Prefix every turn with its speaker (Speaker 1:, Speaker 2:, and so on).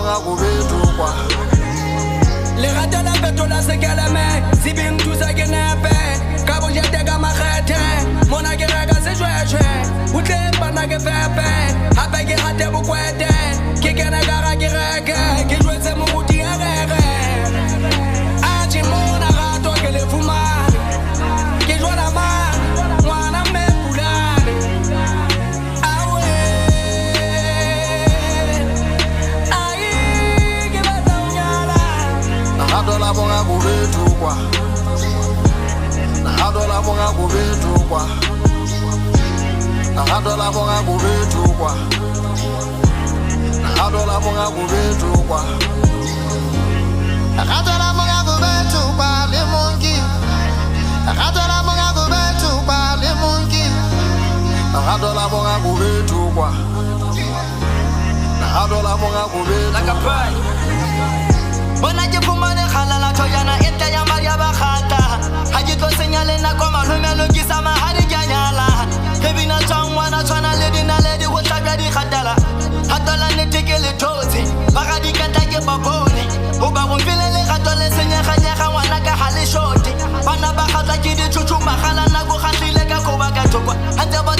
Speaker 1: bonga kubetu kwa.
Speaker 2: Le rata la beto la se calame, si bien tout ça que nepe, kabo jete kama khete, mona ke rega se chwe, utle bana ke pepe, hape ke hate bukwete, ke kena gara ke rege, ke jwetse mo buti rege. Achi mona rato ke le fuma, ke jwa la man, mwana me pulane. Awe, ai ke bata unyala.
Speaker 1: Adola bonga kubetu kwa. Adola bonga kubetu kwa. Adola bonga kubetu kwa. Adola bonga kubetu kwa. Adola bonga kubetu kwa le mongi. Adola bonga kubetu kwa le mongi. Adola bonga kubetu kwa. Adola bonga kubetu.
Speaker 2: Like a pie.
Speaker 3: Bona ke fumane khalala thoyana enta ya maria ba khata ha ke tlo senyale na kwa malome lo ke sa mahadi ke nyala ke bina tsangwana tshwana le dina le di go tlabya di khatala hatala ne tekele thotse ba ga di kanta ke babone go ba go mfile le gato le senyega nyega ngwana ka hale shoti bana ba khatla ke di tshutshuma khala